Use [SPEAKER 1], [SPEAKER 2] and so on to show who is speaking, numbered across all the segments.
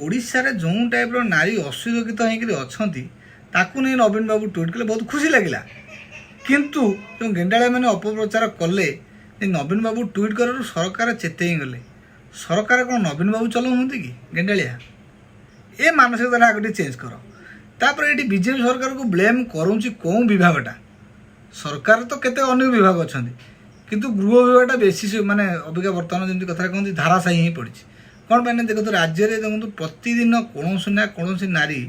[SPEAKER 1] ओडिशा रे जो टाइप नारी असुरक्षित होकर अच्छा नवीन बाबू ट्वीट कले बहुत खुशी लगे किंतु जो गेंडाड़े मैंने अपप्रचार कले नवीन बाबू ट्वीट कर सरकार चेते ही गले सरकार कौन नवीन बाबू चलाऊँ कि गेंडाड़िया ए मानसिकता आगे चेंज कर तापर ये बीजेपी सरकार को ब्लेम करूँ कौन विभागटा सरकार तो केते अन्य विभाग अच्छा किंतु गृह विभागटा बेसी माने अबिका बर्तमान जमी कथा कहते धाराशाही ही पड़ी कौन पाने देखो तो राज्य में देखो प्रतिदिन कौन ना कौन नारी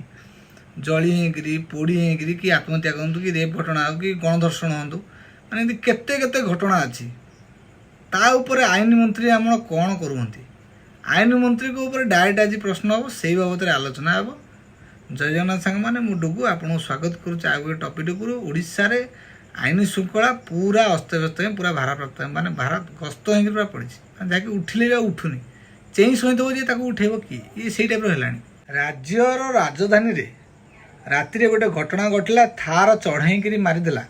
[SPEAKER 1] जली होकर पोड़ी होकर कि आत्महत्या करूँ कि रेप घटना हो कि गणधर्षण हूँ माने केते केते घटना अच्छी ता ऊपर आईन मंत्री आम कौन करुँच आईन मंत्री को ऊपर डायरेक्ट आज प्रश्न हम से बाबद आलोचना हे जय जगन्नाथ सांग मैंने मु डुगु आपको स्वागत करुँच आगे गोटे टपिक उपरू ओडिशा रे आईन श्रृंखला पूरा अस्तव्यस्त पूरा भाराप्राप्त माने भारत गस्त हो पूरा पड़ी जहाँकि उठिले उठुनी चेई शोथब जे उठेब किए ये से टाइप है राज्यर राजधानी रे राति गोटे घटना घटला थार चढ़ाई मारिदेला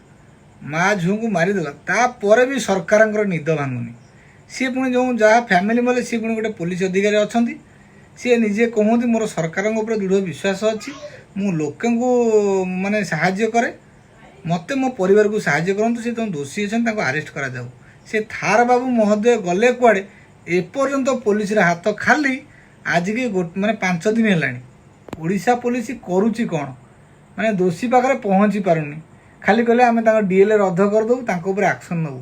[SPEAKER 1] माँ झील को मारिदेला तापर भी सरकार निद भांगुनी सी पुणी जो जहाँ फैमिली बोले सी पुणी गोटे पुलिस अधिकारी अच्छा सी निजे कहते मोर सरकार दृढ़ विश्वास अच्छी मु लोक माने साहाय्य करे मते मो परिवार को साहाय्य करंतु से दोषी अच्छा आरेस्ट करा जाऊ से थार बाबू महोदय गले कुआड़े एपर्यंत पुलिस हाथ खाली आज के माने 5 दिन है ओडिशा पुलिस करुच्ची कौन माने दोषी पाखे पहुँची पारुनी खाली कहले आम डीएलए रद्द करदे एक्शन नबू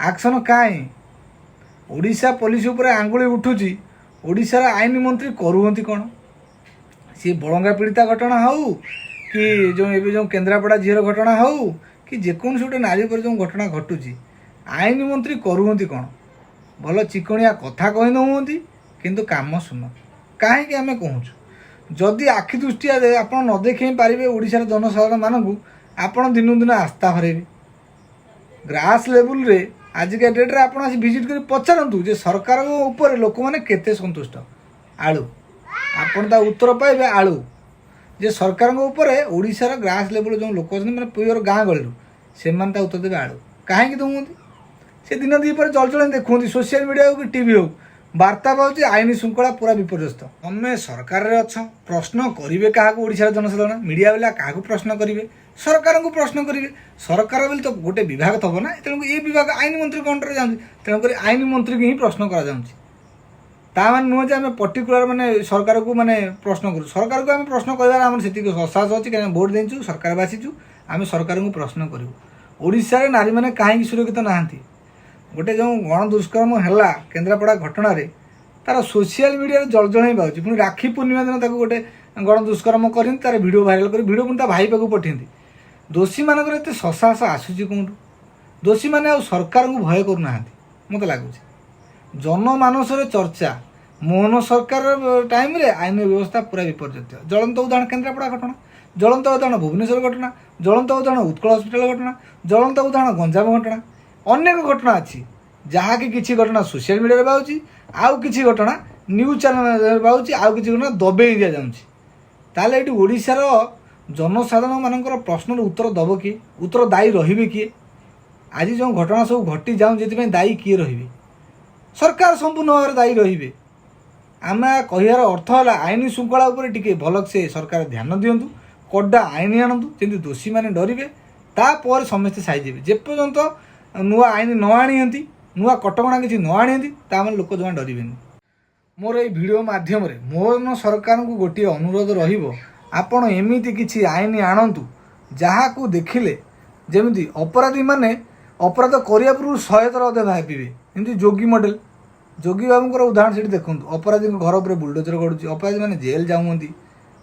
[SPEAKER 1] एक्शन कहीं ओडिशा पुलिस उपर आंगुली उठुची ओडिशार आईन मंत्री करुँच कौन सी बड़ंगा पीड़िता घटना हो कि जो एवं जो केन्द्रापड़ा झीर घटना हो कि जेकोसी गोटे नारी पर जो घटना घटुची आईन मंत्री करुँच कौन भल चिकणिया कथा कही दौंती किंतु काम शुण कहीं आम कहूँ जदि आखि दृष्टिया आप न देखे पारे ओडिशार जनसाधारण मानू आपण दिन दिन आस्था हरेबे ग्रास लेवल रे आजिका डेट रे आपण विजिट कर पचारतु जे सरकार ऊपर लोक मैंने केते संतुष्ट आलू आपण ता उत्तर पाइबे आलू जे सरकार ऊपर ओडिशार ग्रास लेवल जो लोक अच्छे मैंने प्योर गाँ गलू से उत्तर देवे आलू कहीं दौंती से दिन दी पर चल चल देखुं सोशल मीडिया हो कि टीवी हो वार्ता पाँच आईन श्रृंखला पूरा विपर्यस्त तमें सरकार रे अच्छा प्रश्न करेंगे क्या ओडिशार जनसाधारण मीडिया वाला क्या प्रश्न करेंगे सरकार को प्रश्न करेंगे सरकार बोले तो गोटे विभाग थब ना तेणुक ये विभाग आईन मंत्री कंट्रोल जाऊँगी तेणुक आईन मंत्री की ही प्रश्न करा नुह जे आम पर्टिकुलर माने सरकार को माने प्रश्न करूँ सरकार को आम प्रश्न कर साहस अच्छी कहीं भोट देचु सरकार बासीचु आम सरकार को प्रश्न करूँ ओडिशा नारी मैंने कहीं सुरक्षित नहांती गोटे जो गण दुष्कर्म है केन्द्रापड़ा घटना रे तार सोशल मीडिया जलजल पाँच पुणी राखी पूर्णिमा दिन ताको गोटे गण दुष्कर्म कर तार वीडियो भाइराल कर वीडियो पुणी भाई पाक पठाई दोषी मानक एत ससाहस आसूची कौटू दोषी मैंने सरकार को भय करूना मत लगुच जनमानस चर्चा मोहन सरकार टाइम रे आईन व्यवस्था पूरा विपर्यस्त ज्वलंत उदाहरण केन्द्रापड़ा घटना ज्वलंत उदाहरण भुवनेश्वर घटना ज्वलंत उदाहरण उत्कल हस्पिटाल घटना ज्वलंत उदाहरण गंजाम घटना अनेक घटना अच्छी जहाँकि किसी घटना सोशल मीडिया पाँच आउ किसी घटना न्यूज चैनल पाँच आउ किसी घटना दबे दि जाऊँगी ये ओडिशार जनसाधारण मानकर प्रश्न उत्तर दब किए उत्तर दायी रे किए आज जो घटना सब घटी जाऊँ जे दायी किए रे सरकार संपूर्ण भाव दायी रे आम कहार अर्थ है आईन श्रृंखला टी भल से सरकार ध्यान दिंतु कड़ा आईन आणतु जमी दोषी मैंने डरवे तापर समस्ते साइजे जेपर्यंत नुआ आईन न आनी नुआ कटकणा किसी न आनी तामें लोक जमा डरवे मोर ये भिडियो मध्यम मोहन सरकार को गोटे अनुरोध आपण एमती किसी आईन आणतु जहाँ को देखिले जमी अपराधी माने अपराध करने पूर्व 100 थर अधे भावे एमती जोगी मॉडल जोगी बाबूर उदाहरण से देखूँ अपराधी घर उपर बुलडोजर गड़ुची अपराधी मैंने जेल जाऊँगी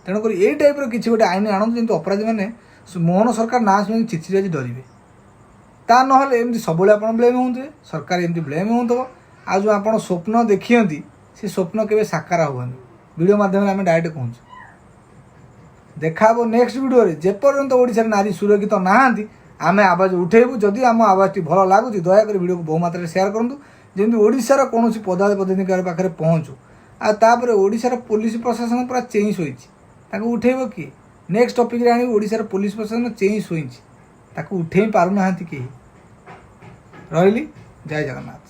[SPEAKER 1] तेणुक ये टाइप किसी गोटे आईन आणतु जमी अपराधी मैंने मोहन सरकार ना शुणी चिचिरी आज डरवे ता ना एमती सब आप ब्लेम होते सरकार एमती ब्लेम हो आज जो आप स्वप्न देखिए से स्वप्न के साकार हेनी वीडियो मध्यम आम डायरेक्ट कहूँ देखा नेक्स्ट वीडियो जेपर्यंत ओडिशा नारी सुरक्षित नहांती आम आवाज उठेबू जदि आम आवाज़ भल लगुच दयाक वीडियो को बहु मात्रा शेयर करूँ जमी ओडिशार कौन पदाधिकारी पाखे पहुँचू आपर ओडिशार पुलिस प्रशासन पूरा चेई शोई उठेब किए नेक्स्ट टॉपिक आनी ओडिशार पुलिस प्रशासन चेई शोई उठे पारना कहीं रही जय जगन्नाथ।